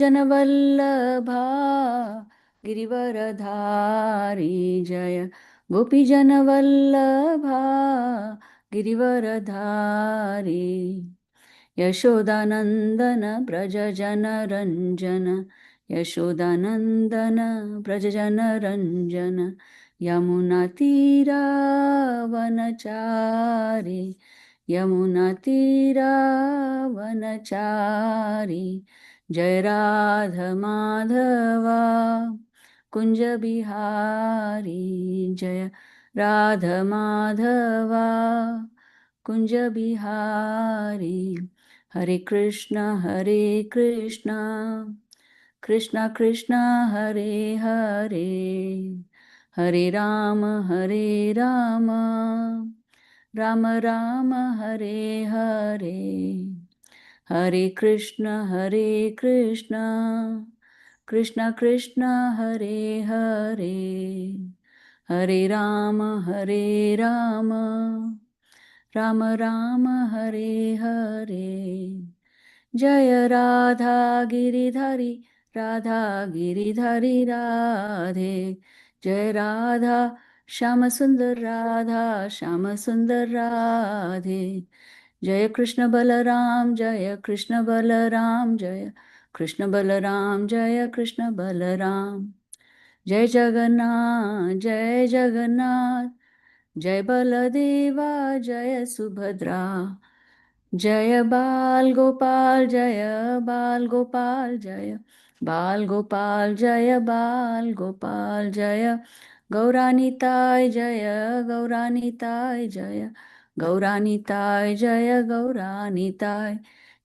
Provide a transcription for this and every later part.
जनवल्लभा गिरिवरधारी जय गोपीजनवल्लभा गिरिवरधारी यशोदानन्दन व्रजजनरञ्जन यशोदानन्दन व्रजजनरञ्जन यमुनातीरावनचारि यमुनातीरावनचारि जय राधमाधवा कुञ्जबिहारी जय राधमाधवा कुञ्जबिहारी हरे कृष्ण कृष्ण कृष्ण हरे हरे हरे राम राम राम हरे हरे हरे कृष्ण कृष्ण कृष्ण हरे हरे हरे राम राम राम हरे हरे जय राधा गिरिधरी राधे जय राधा श्याम सुंदर राधे जय कृष्ण बलराम जय कृष्ण बलराम जय कृष्ण बलराम जय कृष्ण बलराम जय जगन्नाथ जय बलदेवा जय सुभद्रा जय बाल गोपाल जय बाल गोपाल जय गौरानीताय गौरानीताय जय गौरानीताय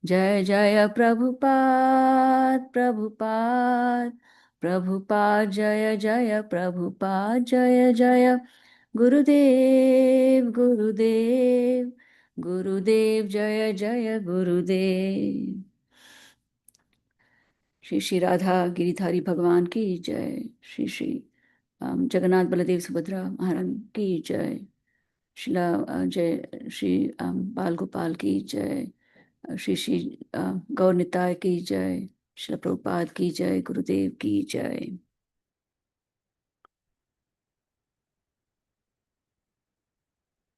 जय जय प्रभुपाद जय जय प्रभुपाद जय जय गुरुदेव जय जय गुरुदेव। श्री श्री राधा गिरिधारी भगवान की जय। श्री श्री जगन्नाथ बलदेव सुभद्रा महारानी की जय। जय श्री बाल गोपाल की जय। श्री श्री गौर निताय की जय। श्रील प्रभुपाद की जय। गुरुदेव की जय।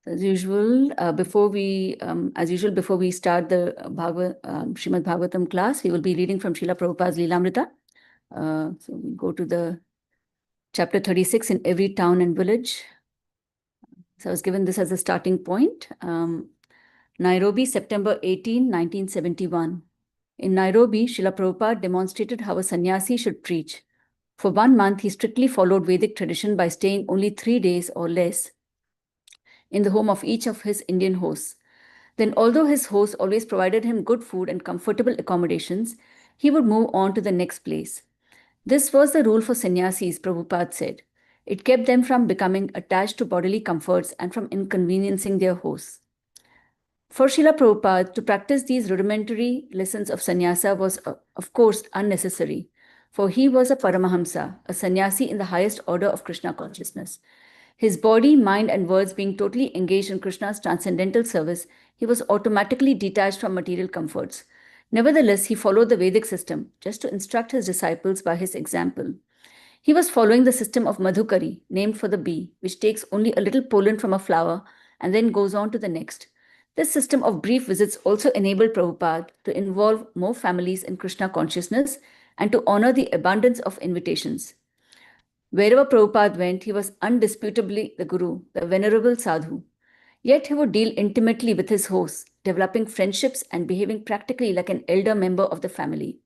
As usual, before we start the Srimad Bhagavatam class, we will be reading from Srila Prabhupada's Lilamrita. So we go to the chapter 36 in every town and village. So I was given this as a starting point. Nairobi, September 18, 1971. In Nairobi, Srila Prabhupada demonstrated how a sannyasi should preach. For 1 month, he strictly followed Vedic tradition by staying only 3 days or less in the home of each of his Indian hosts. Then, although his host always provided him good food and comfortable accommodations, he would move on to the next place. This was the rule for sannyasis, Prabhupada said. It kept them from becoming attached to bodily comforts and from inconveniencing their hosts. For Srila Prabhupada, to practice these rudimentary lessons of sannyasa was, of course, unnecessary, for he was a Paramahamsa, a sannyasi in the highest order of Krishna consciousness. His body, mind, and words being totally engaged in Krishna's transcendental service, he was automatically detached from material comforts. Nevertheless, he followed the Vedic system, just to instruct his disciples by his example. He was following the system of Madhukari, named for the bee, which takes only a little pollen from a flower and then goes on to the next. This system of brief visits also enabled Prabhupada to involve more families in Krishna consciousness and to honor the abundance of invitations. Wherever Prabhupada went, he was undisputably the Guru, the venerable sadhu. Yet he would deal intimately with his hosts, developing friendships and behaving practically like an elder member of the family.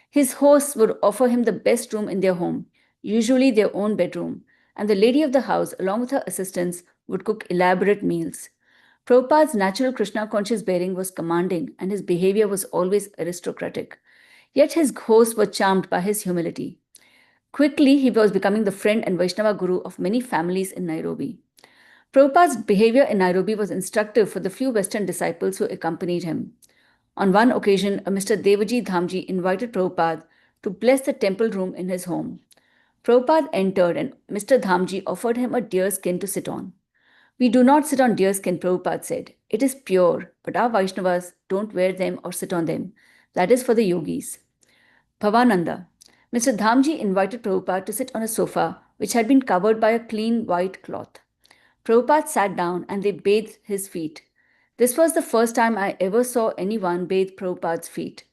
His hosts would offer him the best room in their home, usually their own bedroom, and the lady of the house, along with her assistants, would cook elaborate meals. Prabhupada's natural Krishna conscious bearing was commanding, and his behavior was always aristocratic. Yet his hosts were charmed by his humility. Quickly, he was becoming the friend and Vaishnava guru of many families in Nairobi. Prabhupada's behavior in Nairobi was instructive for the few Western disciples who accompanied him. On one occasion, a Mr. Devaji Dhamji invited Prabhupada to bless the temple room in his home. Prabhupada entered and Mr. Dhamji offered him a deer skin to sit on. "We do not sit on deer skin," Prabhupada said. "It is pure, but our Vaishnavas don't wear them or sit on them. That is for the yogis." Bhavananda. Mr. Dhamji invited Prabhupada to sit on a sofa which had been covered by a clean white cloth. Prabhupada sat down and they bathed his feet. This was the first time I ever saw anyone bathe Prabhupada's feet.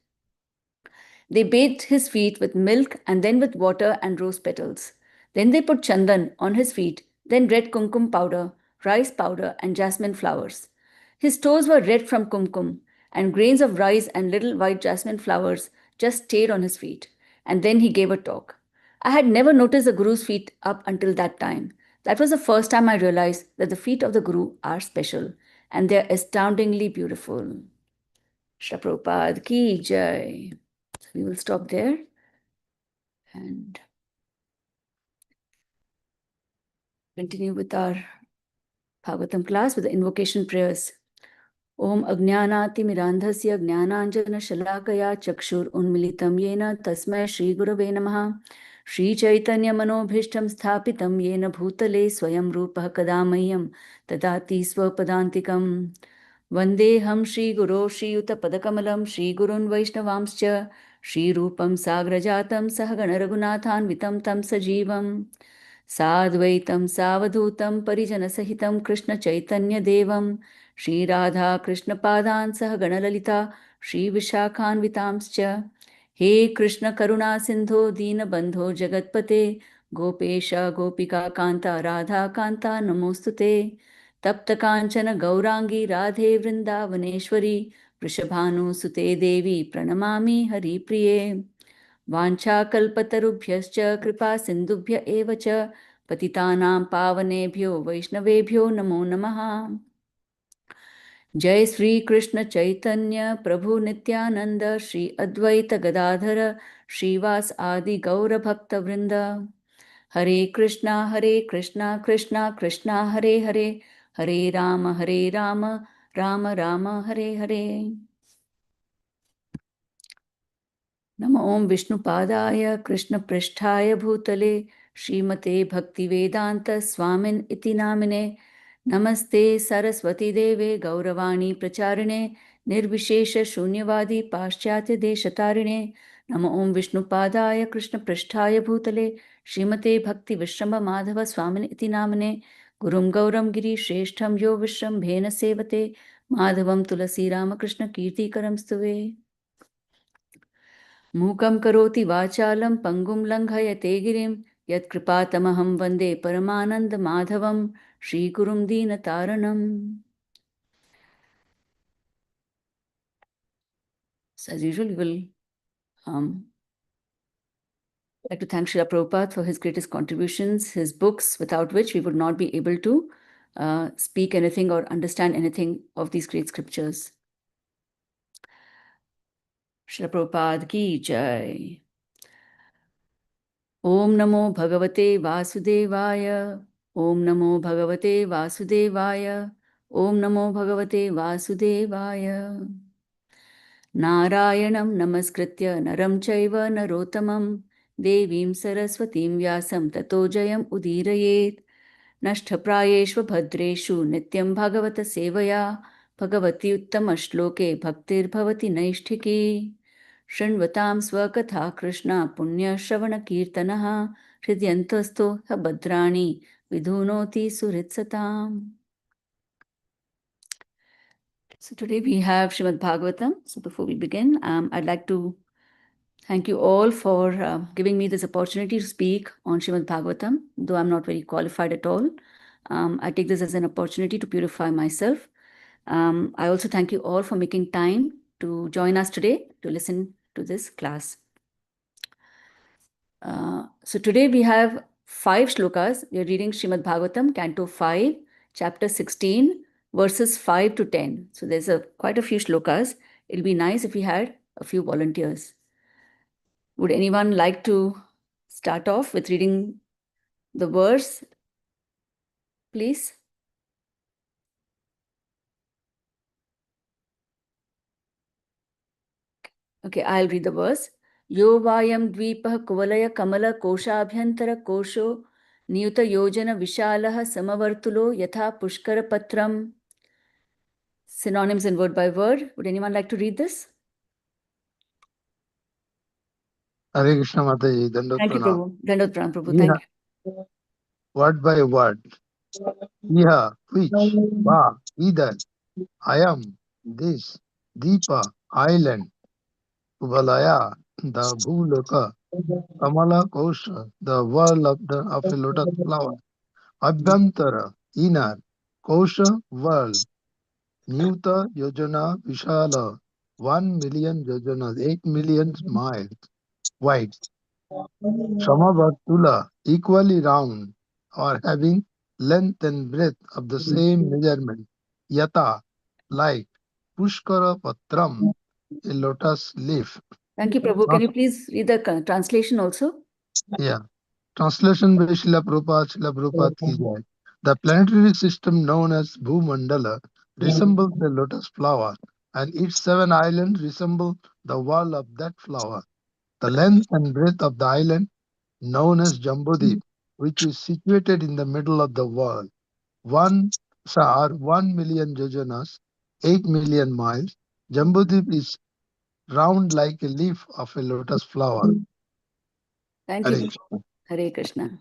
They bathed his feet with milk and then with water and rose petals. Then they put chandan on his feet, then red kumkum powder, rice powder, and jasmine flowers. His toes were red from kumkum, and grains of rice and little white jasmine flowers just stayed on his feet. And then he gave a talk. I had never noticed the Guru's feet up until that time. That was the first time I realized that the feet of the Guru are special, and they are astoundingly beautiful. Shri Prabhupada ki jai. So we will stop there and continue with our Bhagavatam class with the invocation prayers. Om Ajnanatimirandhasya Jnananjana Chakshur Unmilitam Yena Tasmai Shri Gurave Namaha Shri Chaitanya Manobhishtam Sthapitam Yena Bhutale Swayam Rupah Kadamahyam Tadati Swapadantikam Vandeham Shri Guru Shri Yuta Padakamalam Shri Gurun Vaishnavamscha Shri Rupam Sagrajatam Sahagana Raghunathan Vitam Tam Sajivam साद्वैतं सावधूतं परिजनसहितं कृष्णचैतन्यदेवं श्रीराधाकृष्णपादान् सह गणललिता श्रीविशाखान्वितांश्च हे कृष्णकरुणासिन्धो दीनबन्धो जगत्पते गोपेश गोपिकान्ता राधाकान्ता नमोऽस्तु ते तप्तकाञ्चन गौराङ्गी राधे वृन्दावनेश्वरी वृषभानुसुते देवी प्रणमामि हरिप्रिये वाञ्छाकल्पतरुभ्यश्च कृपा सिन्धुभ्य एव च पतितानां पावनेभ्यो वैष्णवेभ्यो नमो नमः। जय श्री कृष्ण चैतन्य प्रभु नित्यानंद श्री अद्वैत गदाधर श्रीवास आदि गौर भक्त वृंद। हरे कृष्णा कृष्णा कृष्णा हरे हरे, हरे राम राम राम हरे हरे। नमो ओं विष्णुपादाय कृष्णपृष्ठाय भूतले श्रीमते भक्तिवेदांत स्वामिन् इति नामिने। नमस्ते सरस्वती देवे गौरवाणी प्रचारिणे निर्विशेष शून्यवादी पाश्चात्य देशतारिणे। नमो ओं विष्णुपादाय कृष्णपृष्ठाय भूतले श्रीमते भक्ति विश्रम्भ माधव स्वामिन् इति नामिने। गुरुं गौरं गिरिश्रेष्ठं यो विश्रम्भेन सेवते माधवं तुलसी रामकृष्ण कीर्तिकरं स्तुवे। मूकं करोति वाचालं पङ्गुं लङ्घयते गिरिं यत्कृपातमहं वन्दे परमानन्दमाधवं श्रीगुरुं दीनतारणम्। So as usual, we will like to thank Srila Prabhupada for his greatest contributions, his books, without which we would not be able to speak anything or understand anything of these great scriptures. Srila Prabhupada ki jai. Om Namo Bhagavate Vasudevaya. Om Namo Bhagavate Vasudevaya. Om Namo Bhagavate Vasudevaya. Narayanam Namaskritya Naram Chaiva Narottamam Devim Saraswatim Vyasam Tato Jayam Udirayet Nashtaprayeshva Bhadreshu Nityam Bhagavata Sevaya Bhagavati Uttama Shloke Bhaktir Bhavati Naishtiki Shrinvatam Swakatha Krishna Punya Shravana Kirtanaha Hridyantasto Bhadrani Vidhunoti Suritsatam. So today we have Srimad Bhagavatam. So before we begin, I'd like to thank you all for giving me this opportunity to speak on Srimad Bhagavatam, though I'm not very qualified at all. I take this as an opportunity to purify myself. I also thank you all for making time to join us today to listen to this class. So today we have 5 shlokas. We are reading Srimad Bhagavatam, Canto 5, Chapter 16, verses 5 to 10. So there's quite a few shlokas. It'll be nice if we had a few volunteers. Would anyone like to start off with reading the verse, please? Okay, I'll read the verse. Yo vayam dvipah kuvalaya kamala koshabhyantara kosho niyuta yojana vishalaha samavartulo yatha pushkara patram. Synonyms in word by word. Would anyone like to read this? Hare Krishna Mataji, Dandot Thank you, Pranam. Prabhu. Dandot Pranam, Prabhu. Yeah, Thank you. word by word. Yeah, which, va, either, I am, this, Deepa, island, Kubalaya, the Bhuloka, Kamala Kosha, the world of a lotus flower, Abhyantara, inner, Kosha, world, Nyuta, Yojana, Vishala, 1 million yojanas, 8 million miles wide, Samavartula, equally round, or having length and breadth of the same measurement, Yata, like, Pushkara Patram, a lotus leaf. Thank you, Prabhu. Can Trans- you please read the translation also? Yeah. Translation by Srila Prabhupada ki jai. The planetary system known as Bhumandala resembles a lotus flower, and its 7 islands resemble the wall of that flower. The length and breadth of the island, known as Jambudip, which is situated in the middle of the world, one are 1 million yojanas, 8 million miles. Jambudip is round like a leaf of a lotus flower. Thank you, Hare Prabhu. Hare Krishna.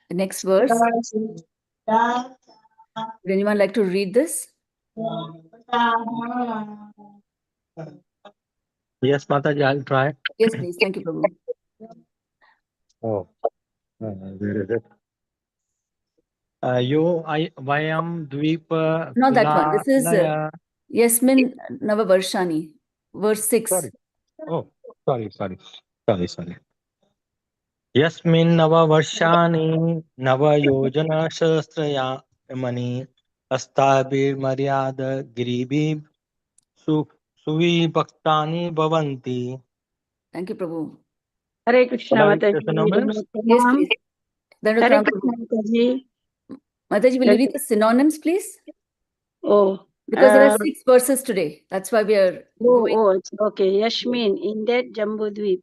The next verse. Would anyone like to read this? Yes, Mataji, I'll try. Yes, please. Thank you, Prabhu. Oh, where is it? Yo, Vayam Dvipa Not that one. This is Kulalaya. Yasmin Navavarshani, verse 6. Sorry. Oh, sorry. Yasmin Navavarshani Navayojana Shastrayamani Astabir Maryada Giribhi Suvi Bhaktani Bhavanti. Thank you, Prabhu. Hare Krishna Shall I read the Mataji, synonyms? Yes, Pranam. please. Dandot Hare Pranam, Krishna Prabhu. Mataji. Mataji, will you read the synonyms, please? Oh, Because there are 6 verses today. That's why we are going. it's okay. Yashmin, in that Jambudvip,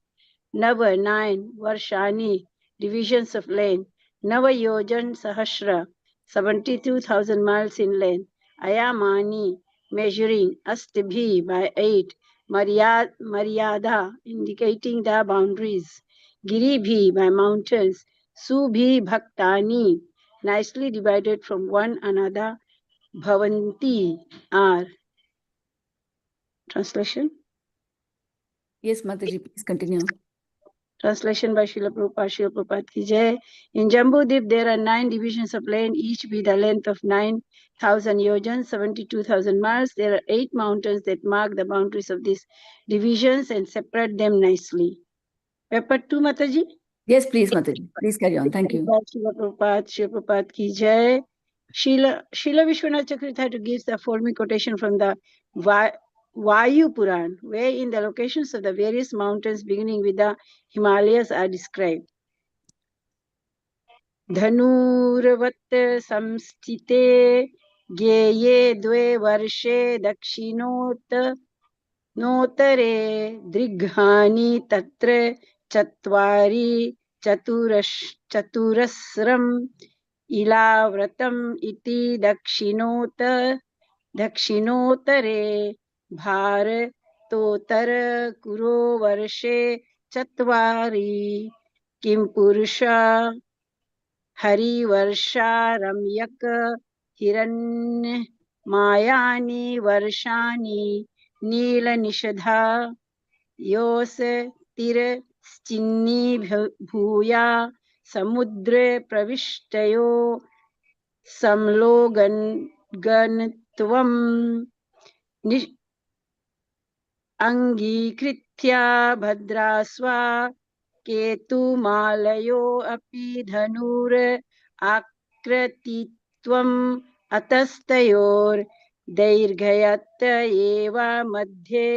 Nava 9, Varshani, divisions of land, Nava Yojan Sahasra, 72,000 miles in length, Ayamani, measuring, Astibhi by 8, Maryada, indicating the boundaries, Giribhi by mountains, Subhi Bhaktani, nicely divided from one another, Bhavanti are. Translation? Yes, Mataji, please continue. Translation by Srila Prabhupada ki jai. In Jambudip, there are 9 divisions of land, each with a length of 9,000 yojans, 72,000 miles. There are 8 mountains that mark the boundaries of these divisions and separate them nicely. Paper 2, Mataji? Yes, please, Mataji. Please carry on. Thank you. Srila Prabhupada ki jai. Srila Vishwanath Chakravarti had to give the following quotation from the Vayu Puran, wherein the locations of the various mountains beginning with the Himalayas are described. धनुर्वत् संस्थिते ज्ञेये द्वे वर्षे दक्षिणोत्तरे दृघ्राणि तत्र चत्वारि चतुरस्रम् इलाव्रतम् इति दक्षिणोत्तरे भारतोत्तरकुरो वर्षे चत्वारि किं पुरुषा हरिवर्षा रम्यक हिरण्य मायानि वर्षाणि नीलनिषधा योस तिरश्चिन्नी भूया समुद्र प्रविष्टयो समलोगनत्वम् अङ्गीकृत्या भद्रास्वा केतुमालयो अपि धनुर् आकृतित्वम् अतस्तयोर्दैर्घ्यत एव मध्ये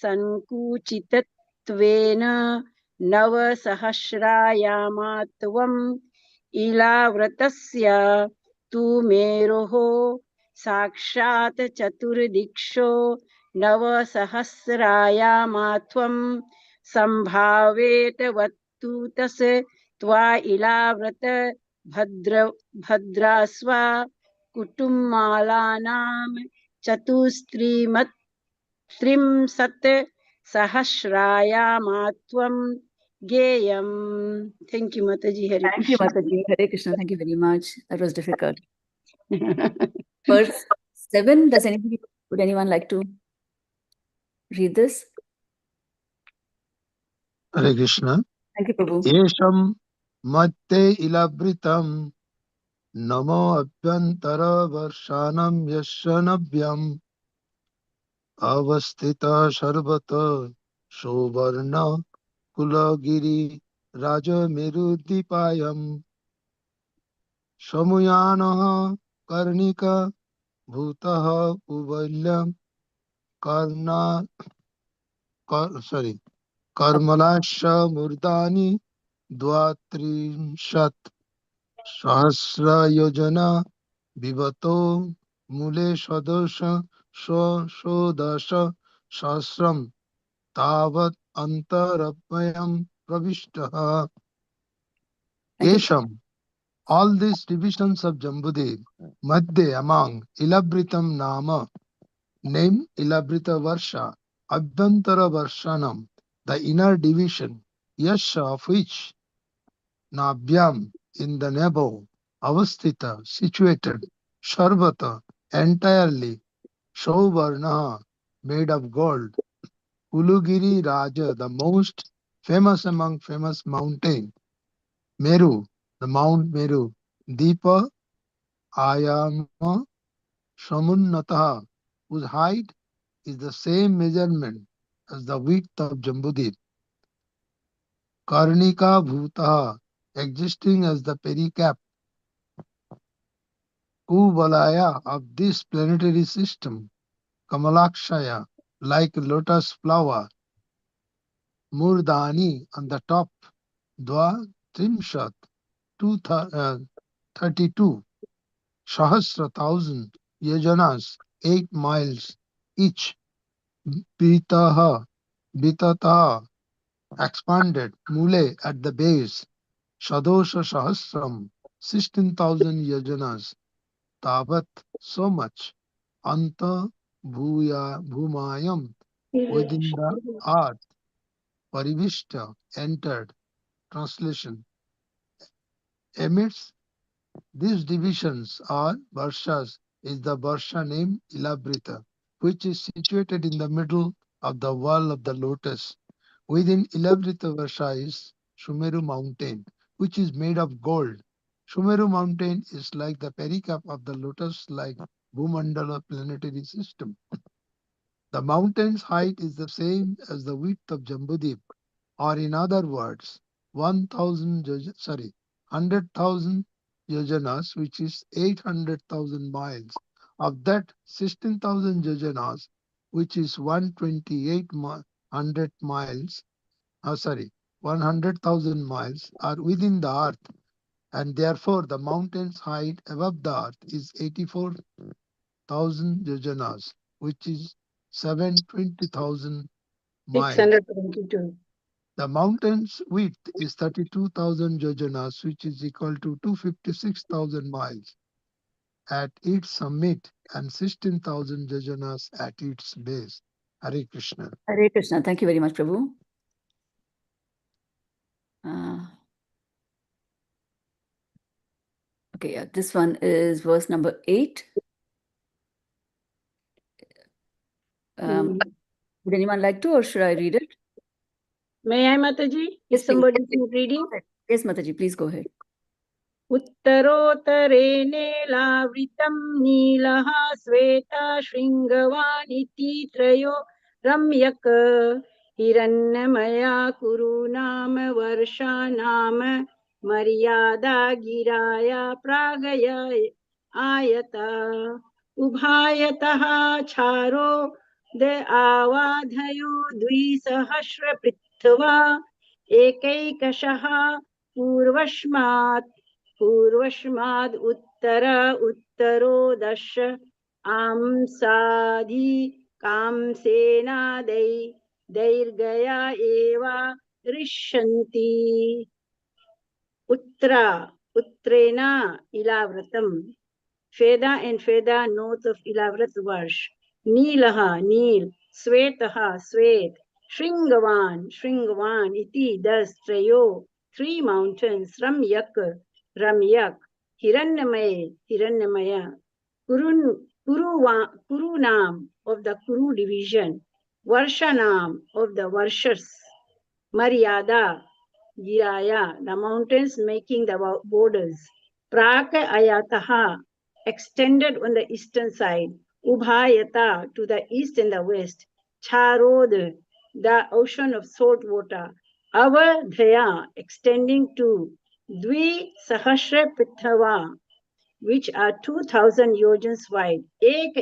सङ्कुचितत्वेन नवसहस्रायामात्वम् इलाव्रतस्य तु मेरोः साक्षात् चतुर्दिक्षो नवसहस्रायामात्वं सम्भावेत वत्तुतस् त्वा Ilavrita भद्रास्वा कुटुम्बालानां चतुस्त्रिंशत् सहस्रायामात्वं Geyam. Thank you, Mataji. Hare Thank you, Krishna. Mataji. Hare Krishna. Thank you very much. That was difficult. Verse 7, would anyone like to read this? Hare Krishna. Thank you, Prabhu. Esham Matte Ilabritam Namo Abhyantara Varshanam Yashanabhyam Avastita Sarvata Sovarna Kulagiri Raja Merudipayam Samuyanaha Karnika Bhutaha Uvalyam Karna Karmalasha Murdani Dvatrishat Sahasra Yojana Vivato Mule Sadosha Shodasha Sahasram Tavat Antarapayam Pravishtaha Thank you. Esham. All these divisions of Jambudev, Madhya among Ilabritam Nama, name Ilabrita Varsha, Abhyantara Varshanam, the inner division, Yasha of which, Nabhyam, in the nabo, Avastita, situated, Sharvata, entirely, Shauvarnaha, made of gold, Ulugiri Raja, the most famous among famous mountain, Meru, the Mount Meru, Deepa, Ayama, Shamunnataha, whose height is the same measurement as the width of Jambudip. Karnika Bhutaha, existing as the pericap, Kuvalaya of this planetary system, Kamalakshaya, like lotus flower, Murdani on the top, Dwa Trimshat, 32, Sahasra thousand, Yajanas, 8 miles each, Pitaha, Bitataha, expanded, Mule at the base, Shadosha Sahasram, 16,000 Yajanas, Tavat, so much, Anta Bhumayam, within the earth, Parivishta, entered. Translation. Amidst these divisions or Varshas is the Varsha name Ilabrita, which is situated in the middle of the wall of the lotus. Within Ilabrita Varsha is Sumeru mountain, which is made of gold. Sumeru mountain is like the pericap of the lotus-like Bhumandala planetary system. The mountain's height is the same as the width of Jambudip, or in other words, 100,000 yojanas, which is 800,000 miles. Of that, 16,000 yojanas, which is 100 miles, 100,000 miles, are within the earth, and therefore the mountain's height above the earth is 84,000 yojanas, which is 720,000 miles. 622. The mountain's width is 32,000 yojanas, which is equal to 256,000 miles at its summit and 16,000 yojanas at its base. Hare Krishna. Hare Krishna. Thank you very much, Prabhu. Okay, yeah, this one is verse number 8. Would anyone like to, or should I read it? May I, Mataji? Yes, Is somebody please. reading? Yes, Mataji, please go ahead. उत्तरोत्तरेणेलावृतं नीलः Shweta शृङ्गवानिति त्रयो रम्यक हिरण्यमया कुरु नाम वर्षा नाम मर्यादा गिराया प्रागय आयता उभायतः चारो the आवाधयो द्विसहस्र पृथ्वा एकैकशः पूर्वस्माद् उत्तरो दश आंसाधि दैर्घया एव ऋष्यन्ति उत्रेना इलाव्रतम Feda and Feda north of Ilavrat Varsh. Neelaha, Neel. Swetaha, Svet. Shringavan iti, thus Trayo, 3 mountains, Ramyak, Hiranyamaya, Kurunam of the Kuru division, Varshanam of the Varshas, Maryada, Giraya, the mountains making the borders, Praka Ayataha, extended on the eastern side, Ubhayata to the east and the west, Charod, the ocean of salt water, Avadhaya, extending to Dvi Sahasra Pithava, which are 2,000 yojans wide, Ek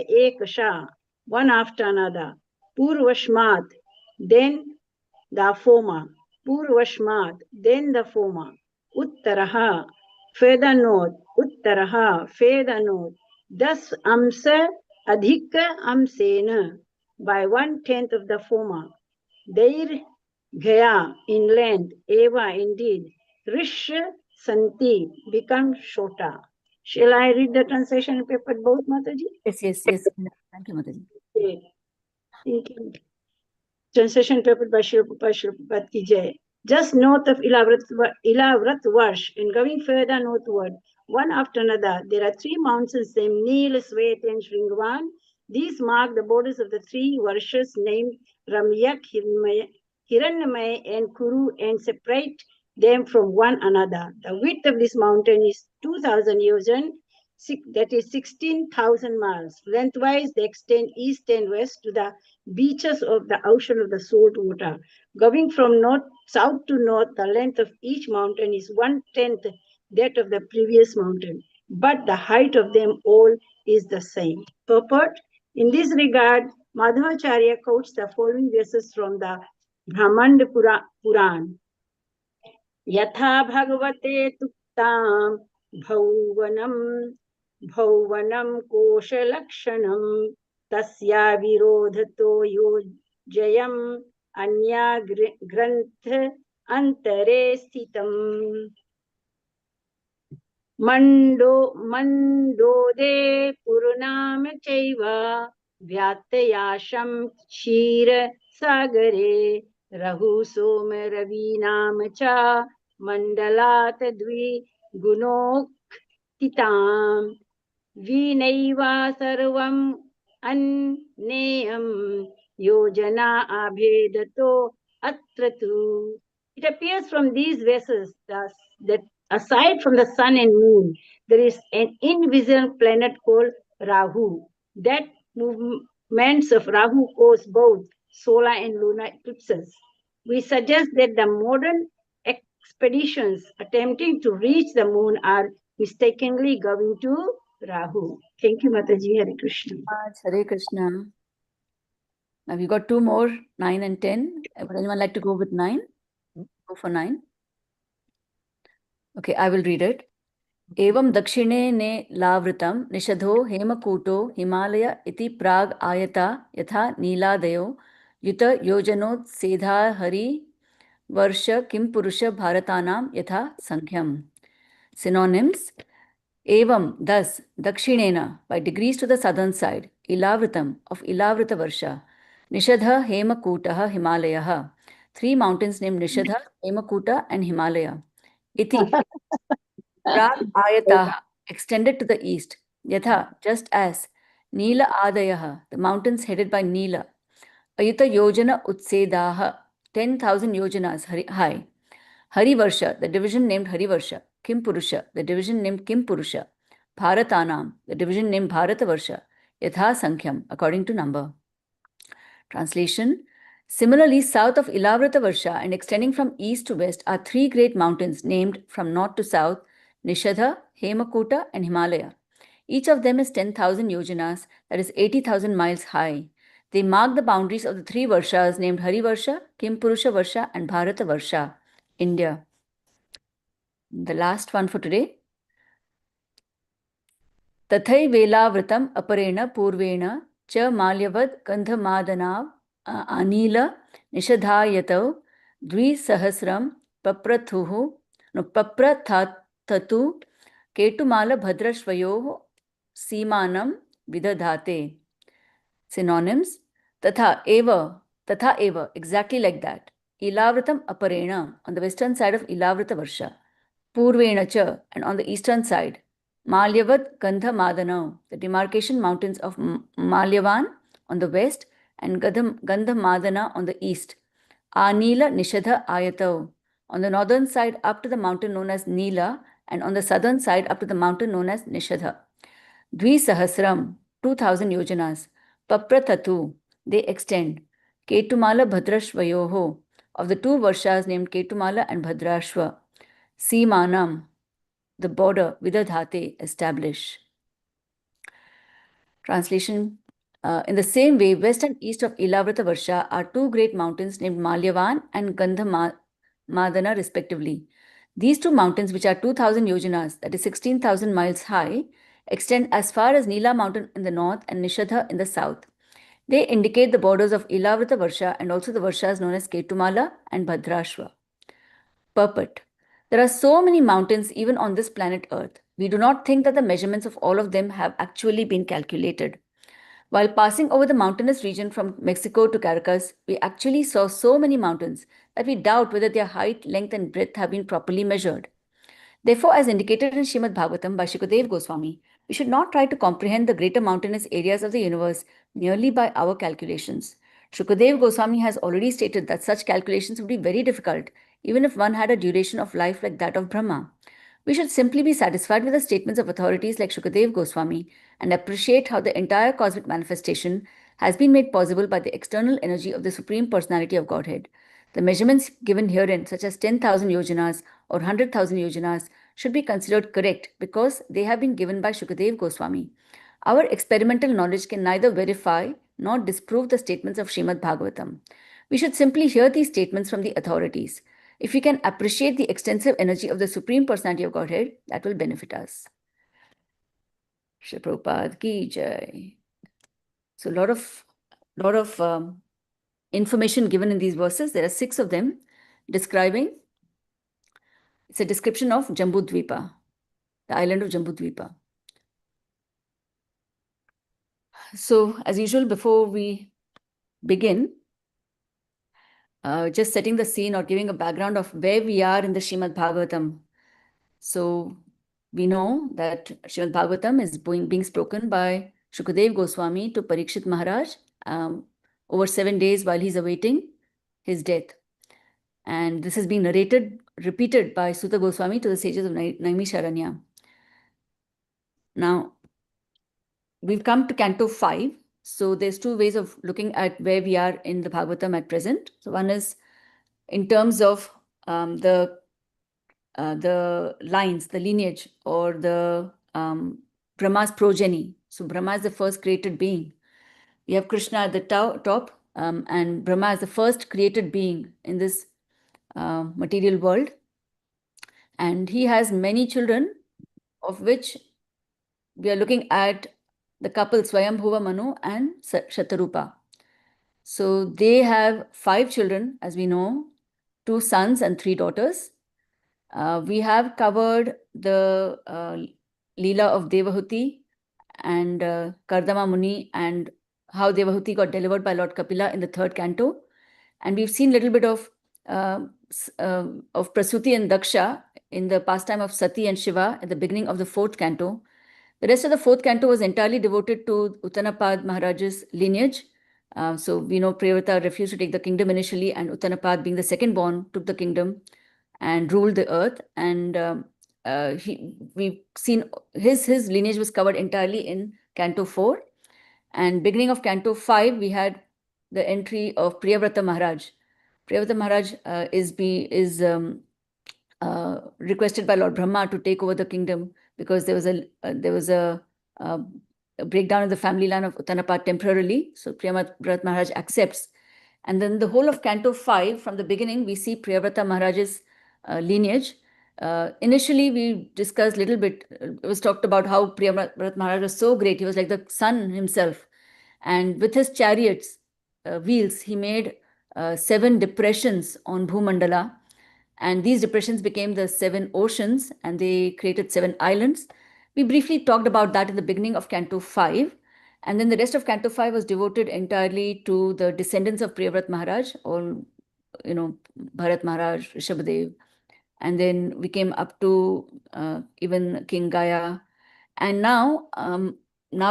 one after another, Purvashmat, then the former, Purvashmat, then the former, Uttaraha, further north, Uttaraha, further north, thus Amsa, Adhika Amsena, by 1/10 of the former, Dair Gaya, inland, Eva, indeed, Rish Santi, become shorter. Shall I read the translation paper both, Mataji? Yes, yes, yes. Thank you, Mataji. Okay. Thank you. Translation paper by Srila Prabhupada ki jai. Just north of Ilavrat Varsh and going further northward, one after another, there are 3 mountains named Neel, Svet and Shringavan. These mark the borders of the 3 Varshas named Ramyak, Hiranyamay and Kuru and separate them from one another. The width of this mountain is 2,000 yojan, that is 16,000 miles. Lengthwise, they extend east and west to the beaches of the ocean of the salt water. Going from south to north, the length of each mountain is 1/10 that of the previous mountain, but the height of them all is the same. Purport: in this regard, Madhvacharya quotes the following verses from the Brahmanda Puran. Yatha bhagavate tuktam भौवनं कोशलक्षणं तस्या विरोधतो योजयम् अन्या ग्रन्थ अन्तरे स्थितम् मण्डोदे पुरनाम चैव व्यात्तयाशं क्षीरसागरे रघुसोम रवीनाम च मण्डलात् द्विगुणोक्तिताम् विनैवा सर्वम् अन्नेयं योजना अभेदतो अत्र तु. It appears from these verses that aside from the sun and moon, there is an invisible planet called Rahu. That movements of Rahu cause both solar and lunar eclipses. We suggest that the modern expeditions attempting to reach the moon are mistakenly going to Rahu. Thank you, Mataji. Hare Krishna. Hare Krishna. Now we got 2 more, 9 and 10. Would anyone like to go with 9? Go for 9. Okay, I will read it. Evam dakshine ne lavritam nishadho hemakuto himalaya iti prag ayata yatha niladayo yuta yojanot sedha hari varsha kim purusha bharatanam yatha sankhyam. Synonyms: Evam, thus, dakshinena, by degrees to the southern side, ilavritam, of ilavrita varsha, nishadha hemakutaha himalayah, 3 mountains named Nishadha, Hemakuta and Himalaya. Iti, Prag Ayataha, extended to the east. Yatha, just as. Neela Adayaha, the mountains headed by Neela. Ayuta Yojana Utsedaha, 10,000 yojanas high. Harivarsha, the division named Harivarsha. Kim Purusha, the division named Kim Purusha. Bharatanam, the division named Bharatavarsha. Yatha Sankhyam, according to number. Translation: similarly, south of Ilavrita Varsha and extending from east to west are 3 great mountains named from north to south: Nishadha, Hemakuta, and Himalaya. Each of them is 10,000 yojanas, that is 80,000 miles high. They mark the boundaries of the 3 Varshas named Harivarsha, Kimpurusha Varsha, and Bharata Varsha, India. The last one for today. Tathai Velavritam Aparena Purvena च माल्यवद गंधमादनाव Anil निषधायतौ द्विसहस्रम पप्रथतु केटुमाल भद्रश्वयोः सीमानं विदधाते. Synonyms: तथा एव, Tatha eva, exactly like that. Ilavratam aparena, on the western side of Ilavrata Varsha. Purvena cha, and on the eastern side. Malyavat Gandha Madana, the demarcation mountains of Malyavan on the west and Gandha Madana on the east. Anila Nishadha Ayatav, on the northern side up to the mountain known as Nila and on the southern side up to the mountain known as Nishadha. Dvisahasram, 2000 yojanas. Papratatu, they extend. Ketumala Bhadrashvayoho, of the two Varshas named Ketumala and Bhadrashva. Seemanam, the border, Vidadhate, establish. Translation. In the same way, west and east of Ilavrata Varsha are two great mountains named Malyavan and Gandha Madana, respectively. These two mountains, which are 2000 yojanas, that is 16,000 miles high, extend as far as Nila mountain in the north and Nishadha in the south. They indicate the borders of Ilavrata Varsha and also the Varshas known as Ketumala and Bhadrashva. Purport. There are so many mountains even on this planet Earth. We do not think that the measurements of all of them have actually been calculated. While passing over the mountainous region from Mexico to Caracas, we actually saw so many mountains that we doubt whether their height, length, and breadth have been properly measured. Therefore, as indicated in Srimad Bhagavatam by Shukadeva Goswami, we should not try to comprehend the greater mountainous areas of the universe merely by our calculations. Shukadeva Goswami has already stated that such calculations would be very difficult, even if one had a duration of life like that of Brahma. We should simply be satisfied with the statements of authorities like Shukadeva Goswami and appreciate how the entire cosmic manifestation has been made possible by the external energy of the Supreme Personality of Godhead. The measurements given herein, such as 10,000 yojanas or 100,000 yojanas, should be considered correct because they have been given by Shukadeva Goswami. Our experimental knowledge can neither verify nor disprove the statements of Srimad Bhagavatam. We should simply hear these statements from the authorities. If we can appreciate the extensive energy of the Supreme Personality of Godhead, that will benefit us. Shri Prabhupada ki jai. So a lot of information given in these verses. There are 6 of them describing. It's a description of Jambudvipa, the island of Jambudvipa. So as usual, before we begin, just setting the scene or giving a background of where we are in the Srimad Bhagavatam. So we know that Srimad Bhagavatam is being spoken by Shukadeva Goswami to Parikshit Maharaj over 7 days while he's awaiting his death. And this has been repeated by Suta Goswami to the sages of Naimisharanya. Now, we've come to Canto 5. So there's 2 ways of looking at where we are in the Bhagavatam at present. So one is in terms of the lines, the lineage, or the Brahma's progeny. So Brahma is the first created being. We have Krishna at the top, and Brahma is the first created being in this material world. And he has many children, of which we are looking at the couple Swayambhuva Manu and Shatarupa. So they have 5 children, as we know, 2 sons and 3 daughters. We have covered the Leela of Devahuti and Kardama Muni and how Devahuti got delivered by Lord Kapila in the 3rd canto. And we've seen a little bit of Prasuti and Daksha in the pastime of Sati and Shiva at the beginning of the 4th canto. The rest of the 4th canto was entirely devoted to Uttanapad Maharaj's lineage. So we know Priyavrata refused to take the kingdom initially, and Uttanapad, being the second born, took the kingdom and ruled the earth. And we've seen his lineage was covered entirely in Canto 4. And beginning of Canto 5, we had the entry of Priyavrata Maharaj. Priyavrata Maharaj is requested by Lord Brahma to take over the kingdom because there was a breakdown in the family line of Uttanapad temporarily. So Priyavrata Maharaj accepts. And then the whole of Canto 5, from the beginning, we see Priyavrata Maharaj's lineage. Initially, we discussed a little bit, it was talked about how Priyavrata Maharaj was so great. He was like the sun himself. And with his chariots, wheels, he made 7 depressions on Bhumandala. And these depressions became the 7 oceans, and they created 7 islands. We briefly talked about that in the beginning of Canto 5. And then the rest of Canto 5 was devoted entirely to the descendants of Priyavrat Maharaj, or, Bharat Maharaj, Rishabhadev. And then we came up to even King Gaya. And now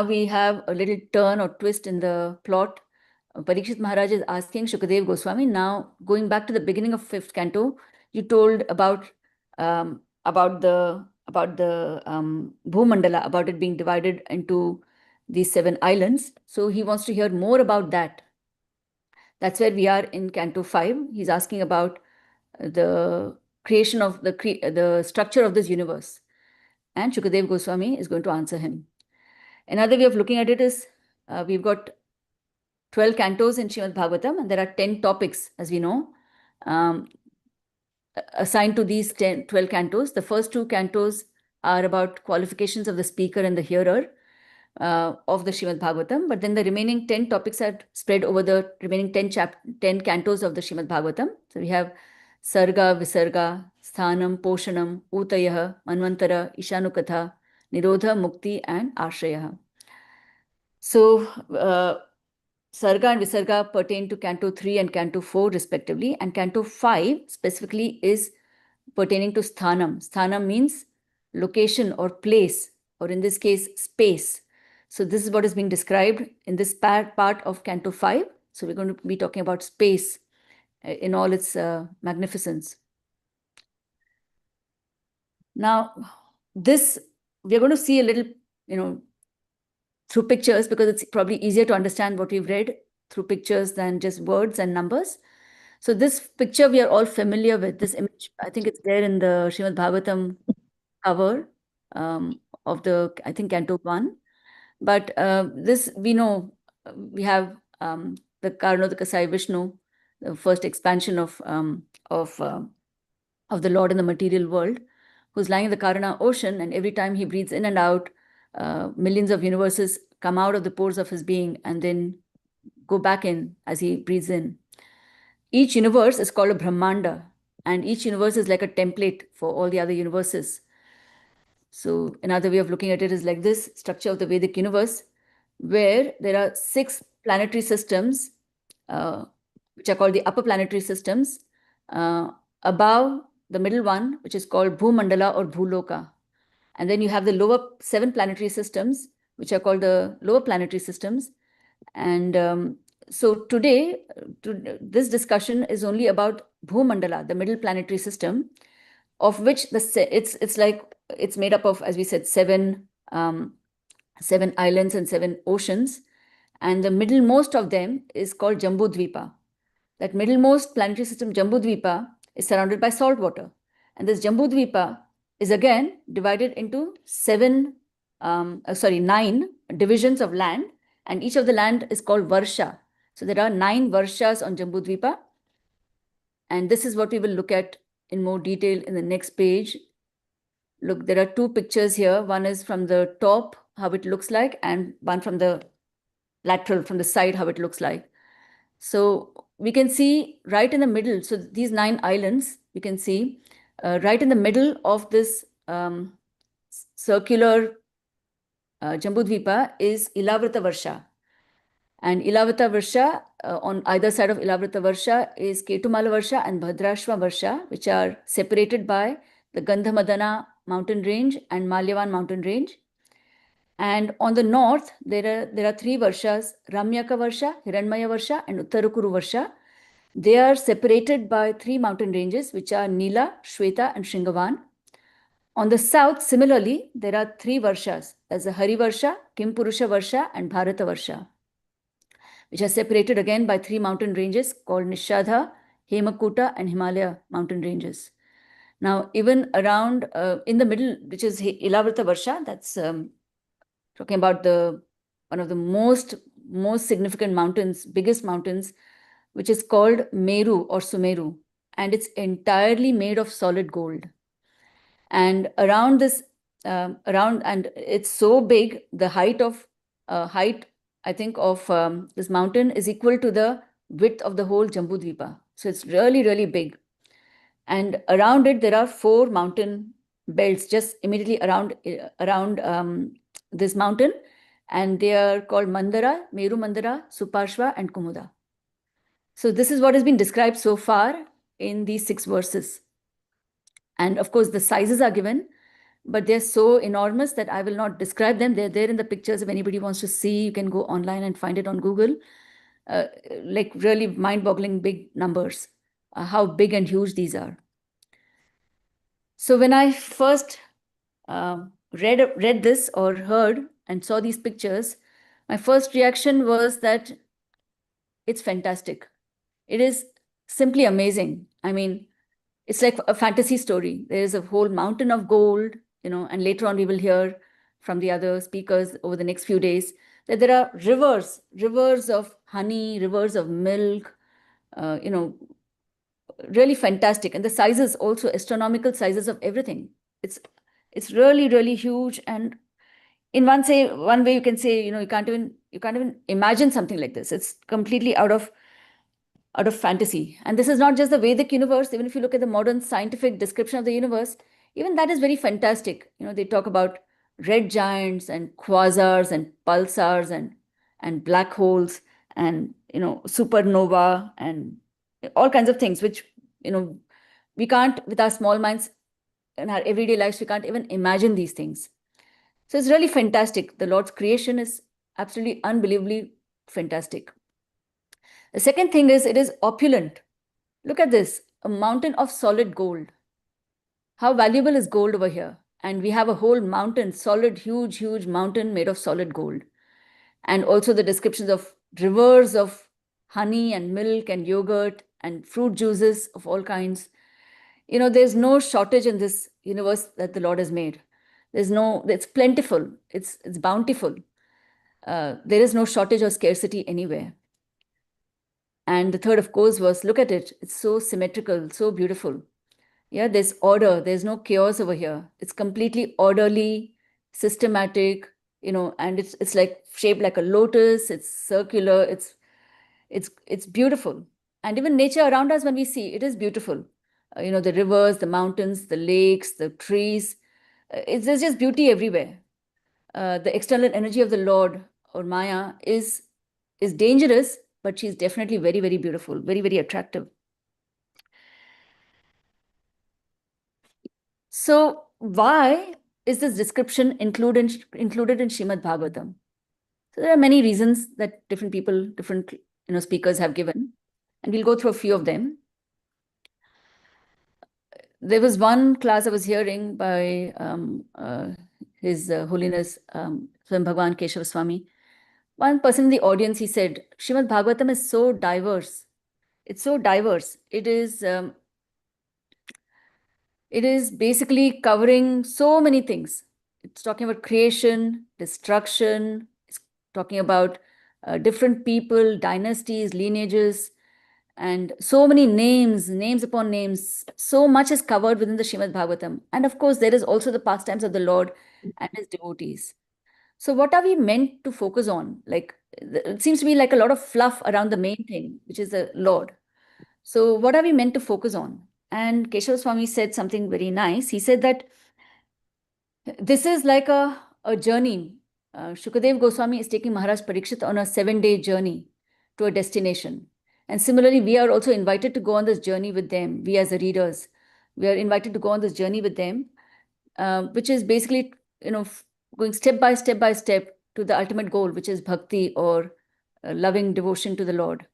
we have a little turn or twist in the plot. Parikshit Maharaj is asking Shukadev Goswami, now going back to the beginning of 5th canto, you told about the Bhumandala, about it being divided into these 7 islands. So he wants to hear more about that. That's where we are in Canto 5. He's asking about the creation of the structure of this universe. And Shukadev Goswami is going to answer him. Another way of looking at it is we've got 12 cantos in Srimad Bhagavatam, and there are 10 topics, as we know, assigned to these 12 cantos. The first 2 cantos are about qualifications of the speaker and the hearer of the Srimad Bhagavatam, but then the remaining 10 topics are spread over the remaining 10 cantos of the Srimad Bhagavatam. So we have Sarga, Visarga, Sthanam, Poshanam, Utayah, Manvantara, Ishanukatha, Nirodha, Mukti, and Ashraya. So Sarga and Visarga pertain to Canto 3 and Canto 4 respectively, and Canto 5 specifically is pertaining to Sthanam. Sthanam means location or place, or in this case, space. So this is what is being described in this part of Canto 5. So we're going to be talking about space in all its magnificence. Now, we're going to see a little, through pictures, because it's probably easier to understand what we've read through pictures than just words and numbers. So this picture we are all familiar with. This image, I think it's there in the Srimad Bhagavatam cover of the, I think, Canto 1. But this, we know, we have the Karanodaka Sai Vishnu, the first expansion of the Lord in the material world, who's lying in the Karana ocean, and every time he breathes in and out, millions of universes come out of the pores of his being and then go back in as he breathes in. Each universe is called a Brahmanda, and each universe is like a template for all the other universes. So another way of looking at it is like this structure of the Vedic universe, where there are 6 planetary systems, which are called the upper planetary systems, above the middle one, which is called Bhumandala or Bhuloka. And then you have the lower 7 planetary systems, which are called the lower planetary systems. And so today, this discussion is only about Bhumandala, the middle planetary system, of which it's made up of, as we said, 7 islands and 7 oceans. And the middlemost of them is called Jambudvipa. That middlemost planetary system, Jambudvipa, is surrounded by salt water. And this Jambudvipa is again divided into 9 divisions of land, and each of the land is called Varsha. So there are 9 Varshas on Jambudvipa. And this is what we will look at in more detail in the next page. Look, there are 2 pictures here. One is from the top, how it looks like, and one from the lateral, from the side, how it looks like. So we can see right in the middle, so these 9 islands, we can see right in the middle of this circular Jambudvipa is Ilavrata Varsha. And Ilavrata Varsha, on either side of Ilavrata Varsha is Ketumala Varsha and Bhadrashva Varsha, which are separated by the Gandhamadana mountain range and Malyavan mountain range. And on the north, there are 3 Varshas, Ramyaka Varsha, Hiranmaya Varsha, and Uttarakuru Varsha. They are separated by 3 mountain ranges, which are Nila, Shweta, and Shringavan. On the south, similarly, there are 3 Varshas. There's a Hari Varsha, Kimpurusha Varsha, and Bharata Varsha, which are separated again by 3 mountain ranges called Nishadha, Hemakuta, and Himalaya mountain ranges. Now, even around in the middle, which is Ilavrata Varsha, that's talking about one of the most significant mountains, biggest mountains, which is called Meru or Sumeru, and it's entirely made of solid gold. And around this, and it's so big, the height, I think, of this mountain is equal to the width of the whole Jambudvipa. So it's really, really big. And around it, there are 4 mountain belts just immediately around this mountain. And they are called Mandara, Meru Mandara, Suparshva, and Kumuda. So this is what has been described so far in these 6 verses. And of course, the sizes are given, but they're so enormous that I will not describe them. They're there in the pictures. If anybody wants to see, you can go online and find it on Google. Like really mind-boggling big numbers, how big and huge these are. So when I first read this or heard and saw these pictures, my first reaction was that it's fantastic. It is simply amazing. I mean, it's like a fantasy story. There is a whole mountain of gold, and later on we will hear from the other speakers over the next few days that there are rivers of honey, rivers of milk, really fantastic. And the sizes also, astronomical sizes of everything. It's really, really huge. And in one way you can say, you can't even imagine something like this. It's completely out of fantasy. And this is not just the Vedic universe. Even if you look at the modern scientific description of the universe, even that is very fantastic. They talk about red giants and quasars and pulsars and black holes and supernova and all kinds of things, which we can't, with our small minds in our everyday lives, we can't even imagine these things. So it's really fantastic. The Lord's creation is absolutely unbelievably fantastic. The second thing is it is opulent. Look at this, a mountain of solid gold. How valuable is gold over here? And we have a whole mountain, solid, huge, huge mountain made of solid gold. And also the descriptions of rivers of honey and milk and yogurt and fruit juices of all kinds. There's no shortage in this universe that the Lord has made. It's plentiful, it's bountiful. There is no shortage or scarcity anywhere. And the third, of course, was look at it. It's so symmetrical, so beautiful. Yeah, there's order. There's no chaos over here. It's completely orderly, systematic, and it's like shaped like a lotus. It's circular. It's beautiful. And even nature around us, when we see, it is beautiful. The rivers, the mountains, the lakes, the trees. There's just beauty everywhere. The external energy of the Lord or Maya is dangerous, but she's definitely very, very beautiful, very, very attractive. So why is this description included in Srimad Bhagavatam? So there are many reasons that different people, different speakers have given, and we'll go through a few of them. There was one class I was hearing by His Holiness Swam Bhagwan Keshav Swami. One person in the audience, he said, Srimad Bhagavatam is so diverse. It's so diverse. It is basically covering so many things. It's talking about creation, destruction. It's talking about different people, dynasties, lineages, and so many names upon names. So much is covered within the Srimad Bhagavatam. And of course, there is also the pastimes of the Lord and his devotees. So what are we meant to focus on? Like, it seems to be like a lot of fluff around the main thing, which is the Lord. So what are we meant to focus on? And Keshav Swami said something very nice. He said that this is like a journey. Shukadev Goswami is taking Maharaj Parikshit on a 7-day journey to a destination. And similarly, we are also invited to go on this journey with them. We as the readers, we are invited to go on this journey with them, which is basically, going step by step to the ultimate goal, which is bhakti or loving devotion to the Lord.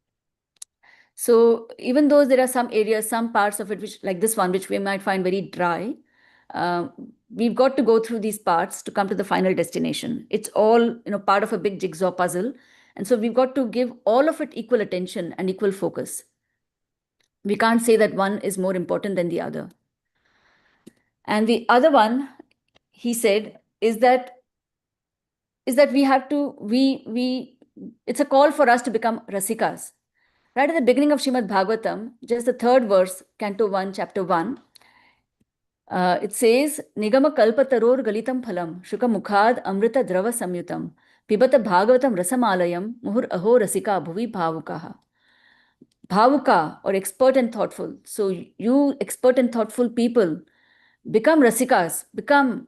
So even though there are some areas, some parts of it, which like this one, which we might find very dry, we've got to go through these parts to come to the final destination. It's all, part of a big jigsaw puzzle. And so we've got to give all of it equal attention and equal focus. We can't say that one is more important than the other. And the other one, he said, is that we have to, it's a call for us to become rasikas. Right at the beginning of Srimad Bhagavatam, just the 3rd verse, Canto 1, Chapter 1, it says, Nigama kalpa taror galitam phalam, shuka mukhad amrita drava samyutam, pibata bhagavatam rasamalayam, muhur aho rasika bhuvi bhavukaha. Bhavuka, or expert and thoughtful. So you expert and thoughtful people, become rasikas, become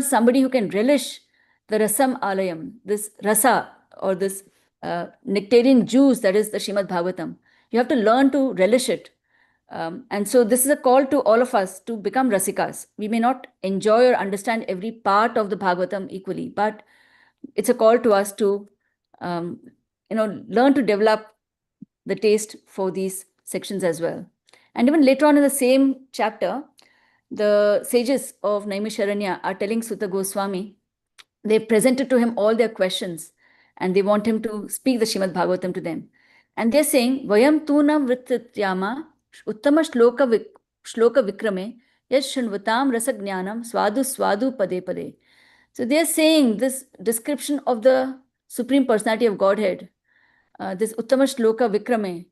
somebody who can relish the Rasam Alayam, this rasa or this nectarian juice that is the Srimad Bhagavatam. You have to learn to relish it. And so this is a call to all of us to become rasikas. We may not enjoy or understand every part of the Bhagavatam equally, but it's a call to us to learn to develop the taste for these sections as well. And even later on in the same chapter, the sages of Naimisharanya are telling Sutta Goswami, they presented to him all their questions and they want him to speak the Srimad Bhagavatam to them. And they're saying, Vayam tunam vrityama uttama shloka vikrame yash shrunvatam rasa jnanam swadu swadu pade pade. So they're saying this description of the Supreme Personality of Godhead, this uttama shloka vikrame,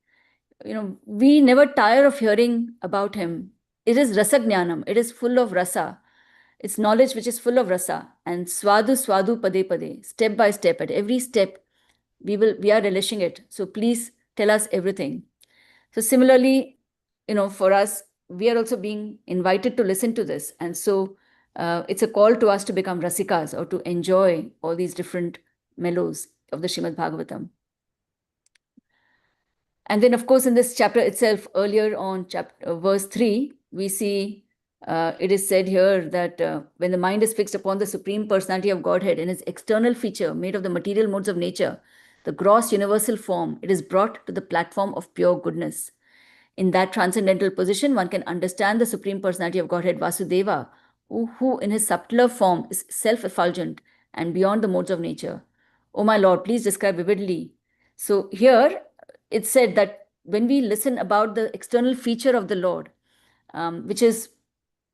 we never tire of hearing about him. It is rasa jnanam. It is full of rasa. It's knowledge which is full of rasa. And swadu swadu pade pade. Step by step, at every step, we are relishing it. So please tell us everything. So similarly, for us, we are also being invited to listen to this. And so it's a call to us to become rasikas or to enjoy all these different mellows of the Srimad Bhagavatam. And then, of course, in this chapter itself, earlier on verse 3, we see it is said here that when the mind is fixed upon the Supreme Personality of Godhead in its external feature made of the material modes of nature, the gross universal form, it is brought to the platform of pure goodness. In that transcendental position, one can understand the Supreme Personality of Godhead, Vasudeva, who in his subtler form is self-effulgent and beyond the modes of nature. Oh my Lord, please describe vividly. So here, it's said that when we listen about the external feature of the Lord, which is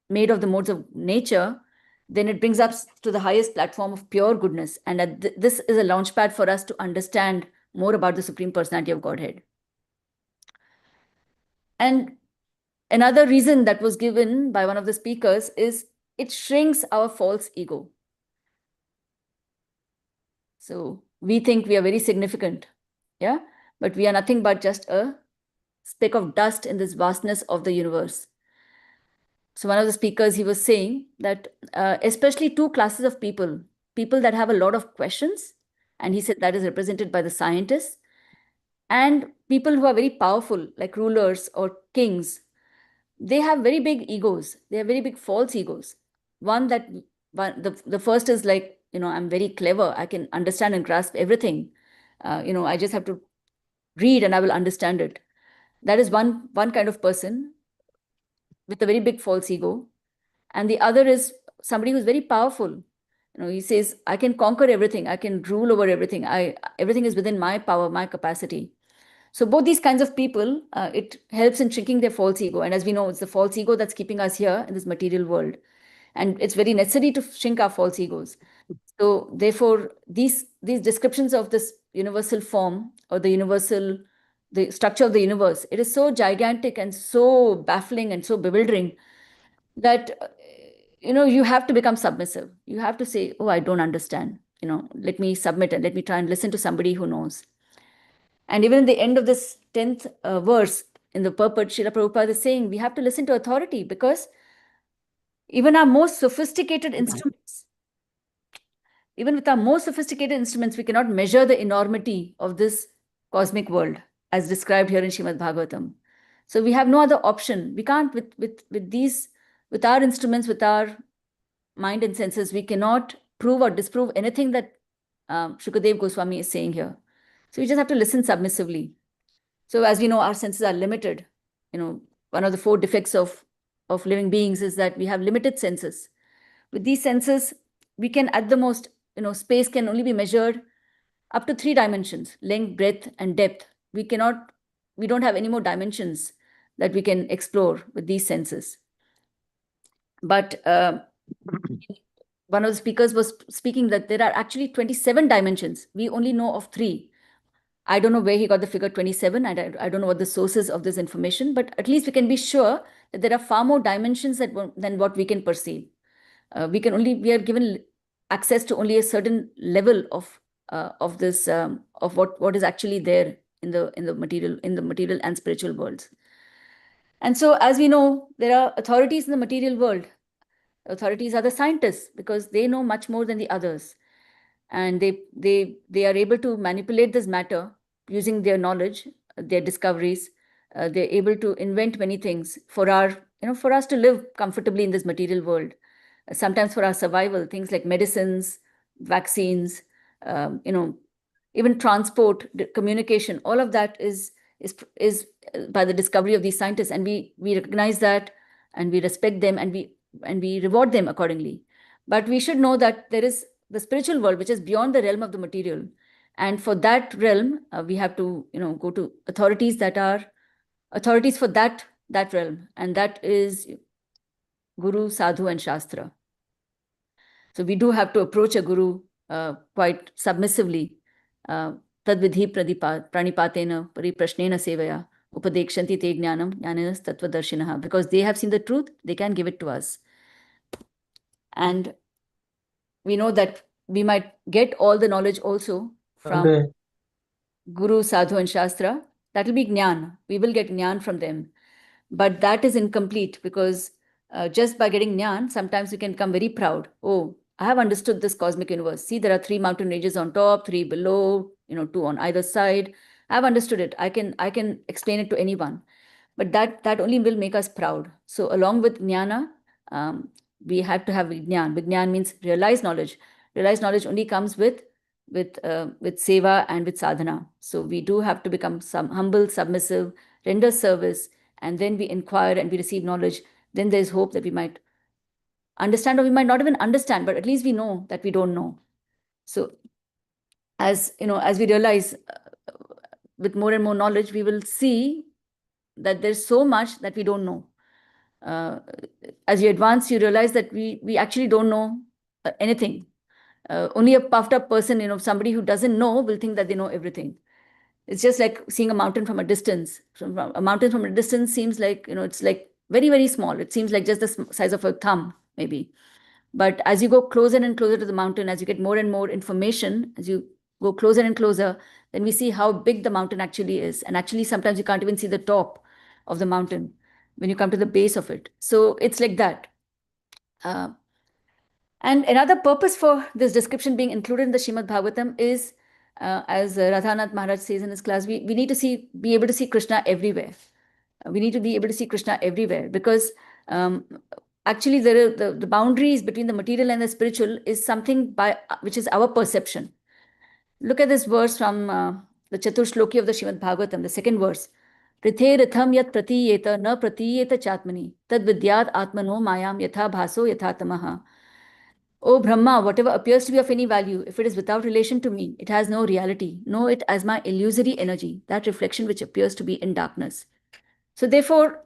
made of the modes of nature, then it brings us to the highest platform of pure goodness. And this is a launchpad for us to understand more about the Supreme Personality of Godhead. And another reason that was given by one of the speakers is it shrinks our false ego. So we think we are very significant, yeah, but we are nothing but just a speck of dust in this vastness of the universe. So one of the speakers, he was saying that especially two classes of people that have a lot of questions, and he said that is represented by the scientists, and people who are very powerful, like rulers or kings, they have very big egos. They have very big false egos. The first is like, I'm very clever. I can understand and grasp everything. I just have to read and I will understand it. That is one kind of person with a very big false ego. And the other is somebody who's very powerful. He says, I can conquer everything. I can rule over everything. Everything is within my power, my capacity. So both these kinds of people, it helps in shrinking their false ego. And as we know, it's the false ego that's keeping us here in this material world. And it's very necessary to shrink our false egos. So therefore, these descriptions of this universal form or the structure of the universe, it is so gigantic and so baffling and so bewildering that, you have to become submissive. You have to say, oh, I don't understand. Let me submit and let me try and listen to somebody who knows. And even in the end of this 10th verse in the purport, Srila Prabhupada is saying we have to listen to authority because even our most sophisticated instruments, we cannot measure the enormity of this cosmic world as described here in Srimad Bhagavatam. So we have no other option. We can't, with our instruments, with our mind and senses, we cannot prove or disprove anything that Shukadev Goswami is saying here. So we just have to listen submissively. So as we know, our senses are limited. One of the 4 defects of living beings is that we have limited senses. With these senses, we can at the most, space can only be measured up to 3 dimensions, length, breadth, and depth. We don't have any more dimensions that we can explore with these senses. But one of the speakers was speaking that there are actually 27 dimensions. We only know of 3. I don't know where he got the figure 27. I don't know what the sources of this information, but at least we can be sure that there are far more dimensions than what we can perceive. We are given access to only a certain level of this of what is actually there in the material and spiritual worlds. And so, as we know, there are authorities in the material world. Authorities are the scientists because they know much more than the others. and they are able to manipulate this matter using their knowledge, their discoveries. They're able to invent many things for for us to live comfortably in this material world. Sometimes for our survival, things like medicines, vaccines, even transport, communication, all of that is by the discovery of these scientists, and we recognize that, and we respect them, and we reward them accordingly. But we should know that there is the spiritual world, which is beyond the realm of the material, and for that realm, we have to go to authorities that are authorities for that realm, and that is Guru, Sadhu, and Shastra. So we do have to approach a guru quite submissively. Tadvidhi pranipatena pariprashnena sevaya upadekshanti te jnanam jnanenas tattvadarshinaha. Because they have seen the truth, they can give it to us. And we know that we might get all the knowledge also from Guru, Sadhu, and Shastra. That will be jnana. We will get jnana from them. But that is incomplete, because just by getting jnana, sometimes we can become very proud. Oh, I have understood this cosmic universe. See, there are 3 mountain ranges on top, 3 below, 2 on either side. I've understood it. I can explain it to anyone. But that only will make us proud. So along with jnana, we have to have vijnan. Vijnan means realized knowledge. Realized knowledge only comes with seva and with sadhana. So we do have to become humble, submissive, render service, and then we inquire and we receive knowledge. Then there's hope that we might understand, or we might not even understand, but at least we know that we don't know. So as we realize with more and more knowledge, we will see that there's so much that we don't know. As you advance, you realize that we actually don't know anything. Only a puffed up person, somebody who doesn't know, will think that they know everything. It's just like seeing a mountain from a distance. A mountain from a distance seems like, it's like very, very small. It seems like just the size of a thumb, maybe. But as you go closer and closer to the mountain, as you get more and more information, as you go closer and closer, then we see how big the mountain actually is. And actually, sometimes you can't even see the top of the mountain when you come to the base of it. So it's like that. And another purpose for this description being included in the Srimad Bhagavatam is, as Radhanath Maharaj says in his class, we need to be able to see Krishna everywhere. We need to be able to see Krishna everywhere, because actually the boundaries between the material and the spiritual is something which is our perception. Look at this verse from the Chatur Shloki of the Srimad Bhagavatam, the second verse. Rithe ritham yat pratiyeta na pratiyeta chatmani tad vidyat atmano mayam yatha bhaso yatha tamaha. Oh Brahma, whatever appears to be of any value, if it is without relation to me, it has no reality. Know it as my illusory energy, that reflection which appears to be in darkness. So therefore,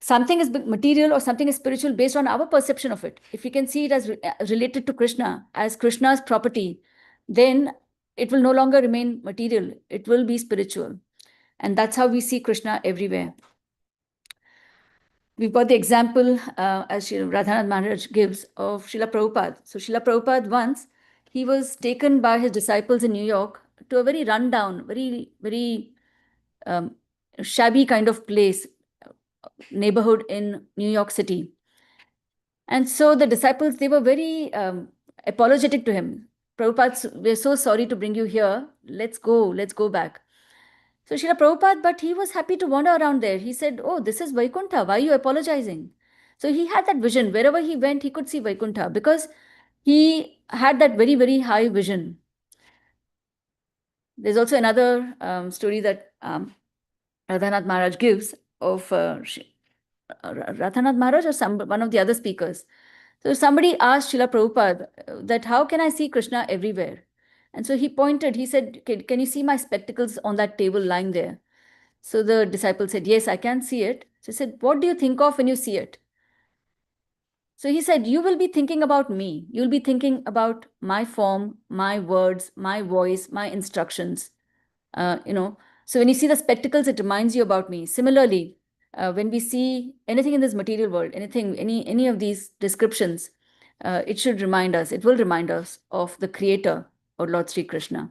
something is material or something is spiritual based on our perception of it. If we can see it as related to Krishna, as Krishna's property, then it will no longer remain material. It will be spiritual. And that's how we see Krishna everywhere. We've got the example, as Radhanath Maharaj gives, of Srila Prabhupada. So Srila Prabhupada once, he was taken by his disciples in New York to a very rundown, very, very shabby kind of place, neighborhood in New York City. And so the disciples, they were very apologetic to him. Prabhupada, we're so sorry to bring you here. Let's go back. So Srila Prabhupada, but he was happy to wander around there. He said, oh, this is Vaikuntha. Why are you apologizing? So he had that vision. Wherever he went, he could see Vaikuntha, because he had that very, very high vision. There's also another story that Radhanath Maharaj gives of Radhanath Maharaj or one of the other speakers. So somebody asked Srila Prabhupada that how can I see Krishna everywhere? And so he pointed, he said, can you see my spectacles on that table lying there? So the disciple said, yes, I can see it. So he said, what do you think of when you see it? So he said, you will be thinking about me. You'll be thinking about my form, my words, my voice, my instructions. So when you see the spectacles, it reminds you about me. Similarly, when we see anything in this material world, any of these descriptions, it should remind us, it will remind us of the Creator, or Lord Sri Krishna.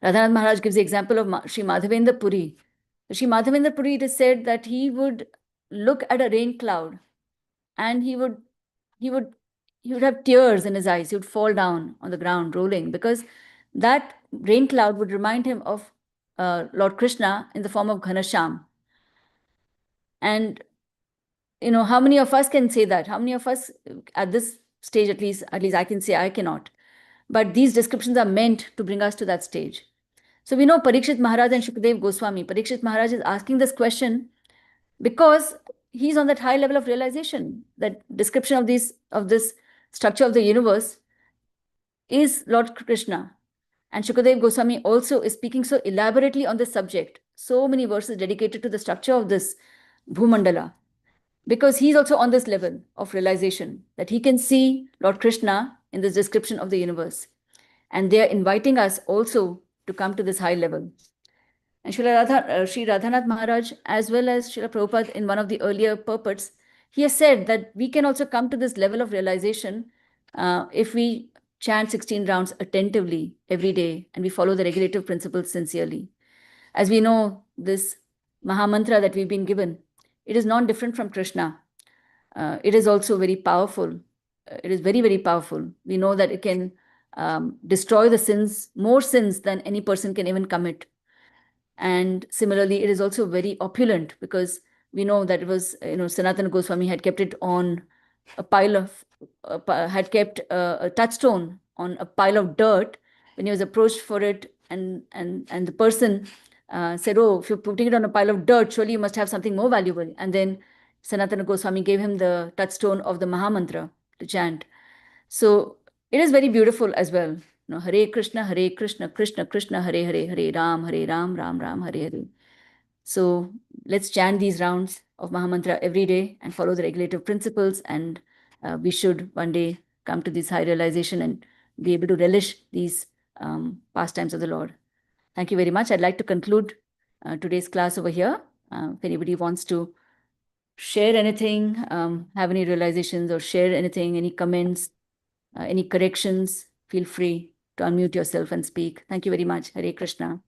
Radhanath Maharaj gives the example of Sri Madhavendra Puri. Sri Madhavendra Puri, it is said that he would look at a rain cloud and he would he would have tears in his eyes. He would fall down on the ground, rolling, because that rain cloud would remind him of Lord Krishna in the form of Ghanasham. And how many of us can say that? How many of us at this stage, at least I can say I cannot. But these descriptions are meant to bring us to that stage. So we know Parikshit Maharaj and Shukadev Goswami. Parikshit Maharaj is asking this question because he's on that high level of realization. That description of this structure of the universe is Lord Krishna. And Shukadev Goswami also is speaking so elaborately on this subject. So many verses dedicated to the structure of this Bhumandala. Because he's also on this level of realization that he can see Lord Krishna in this description of the universe. And they are inviting us also to come to this high level. And Sri Radhanath Maharaj, as well as Srila Prabhupada in one of the earlier purports, he has said that we can also come to this level of realization if we chant 16 rounds attentively every day and we follow the regulative principles sincerely. As we know, this Mahamantra that we've been given, it is not different from Krishna. It is also very powerful. It is very, very powerful. We know that it can destroy the sins, more sins than any person can even commit. And similarly, it is also very opulent because we know that it was, Sanatana Goswami had kept it on a pile of, had kept a touchstone on a pile of dirt when he was approached for it. And the person said, "Oh, if you're putting it on a pile of dirt, surely you must have something more valuable." And then Sanatana Goswami gave him the touchstone of the Mahamantra to chant. So it is very beautiful as well. Hare Krishna, Krishna Krishna, Hare Hare, Hare Ram, Ram Ram, Hare Hare. So let's chant these rounds of Mahamantra every day and follow the regulative principles. And we should one day come to this high realization and be able to relish these pastimes of the Lord. Thank you very much. I'd like to conclude today's class over here. If anybody wants to share anything, have any realizations or share anything, any comments, any corrections, feel free to unmute yourself and speak. Thank you very much. Hare Krishna.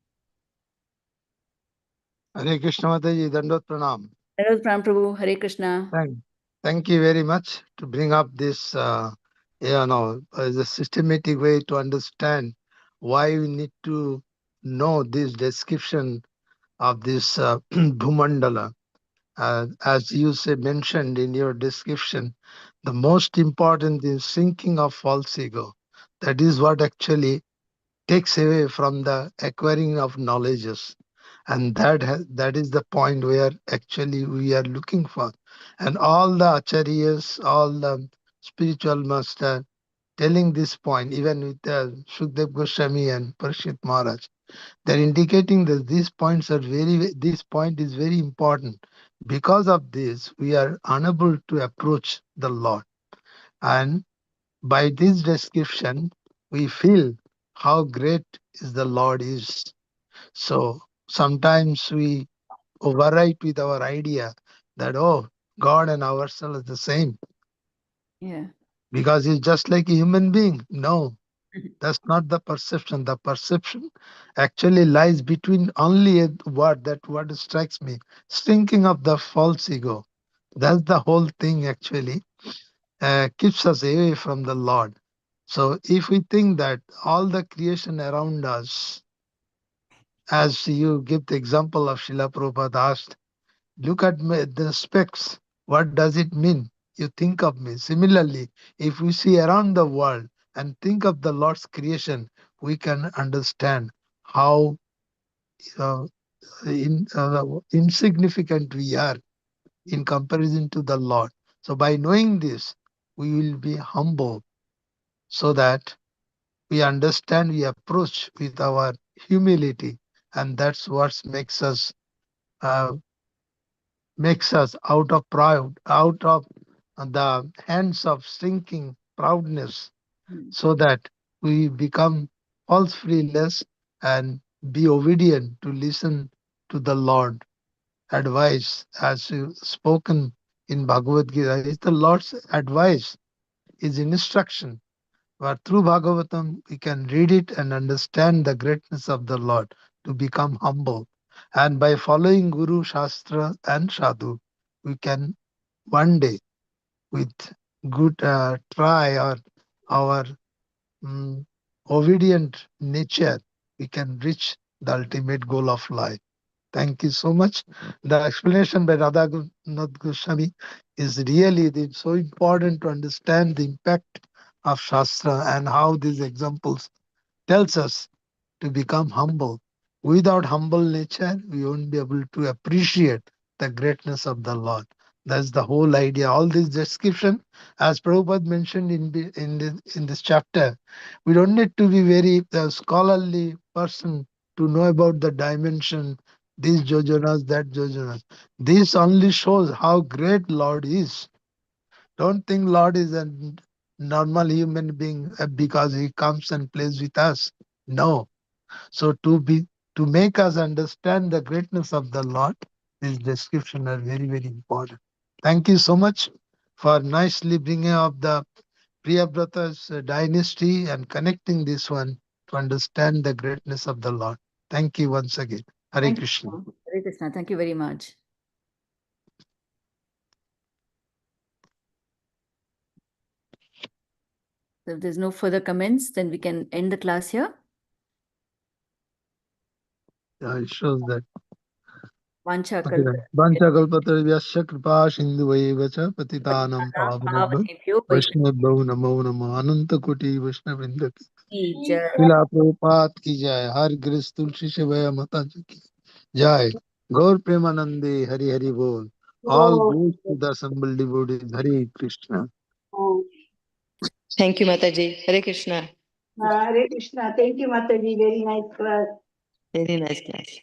Hare Krishna Mataji, Dandot Pranam. Hare Pranam Prabhu. Hare Krishna. Thank you very much to bring up this, as a systematic way to understand why we need to know this description of this Bhumandala. As you mentioned in your description, the most important is thinking of false ego. That is what actually takes away from the acquiring of knowledges. And that is the point where actually we are looking for. And all the acharyas, all the spiritual master telling this point, even with Shukdev Goswami and Parikshit Maharaj, they're indicating that this point is very important. Because of this, we are unable to approach the Lord. And by this description, we feel how great is the Lord is. So sometimes we overwrite with our idea that, oh, God and ourselves are the same. Yeah. Because he's just like a human being. No, that's not the perception. The perception actually lies between only a word. That word strikes me. Thinking of the false ego. That's the whole thing actually. Keeps us away from the Lord. So if we think that all the creation around us, as you give the example of Srila Prabhupada asked, look at the specks. What does it mean? You think of me. Similarly, if we see around the world and think of the Lord's creation, we can understand how uh, insignificant we are in comparison to the Lord. So by knowing this, we will be humble so that we understand, we approach with our humility, and that's what uh, makes us out of pride, out of the hands of sinking proudness, so that we become false fearless and be obedient to listen to the Lord advice as you spoken in Bhagavad Gita. It's the Lord's advice, His instruction. But through Bhagavatam, we can read it and understand the greatness of the Lord to become humble. And by following Guru, Shastra, and Sadhu, we can one day, with good try or our mm, obedient nature, we can reach the ultimate goal of life. Thank you so much. The explanation by Radhanath Goswami is really so important to understand the impact of Shastra and how these examples tells us to become humble. Without humble nature, we won't be able to appreciate the greatness of the Lord. That's the whole idea. All this description, as Prabhupada mentioned in this chapter, we don't need to be very scholarly person to know about the dimension, these jojanas, that jojanas. This only shows how great Lord is. Don't think Lord is a normal human being because he comes and plays with us. No, so to make us understand the greatness of the Lord, this description are very, very important. Thank you so much for nicely bringing up the Priyabrata's dynasty and connecting this one to understand the greatness of the Lord. Thank you once again. Hare Thank Krishna. you. Hare Krishna. Thank you very much. So if there's no further comments, then we can end the class here. Yeah, it shows that. Vancha Vanchakalpatarvyasya kripa sindhuvaiva cha patitanam pavanebhyo Pavanebhyo Vaishnavyo namo namo Ananta Koti Vaishnavrinda Vaishnavi Jai. शिला प्रभुपाद की जय हर गृह तुलसी सेवया माता जी की जय गौर प्रेमानंदे हरि हरि बोल all goes to the assembled devotees Hare Krishna. Thank you, Mataji. Hare Krishna. Hare Krishna. Thank you, Mataji. Very nice class. Very nice class.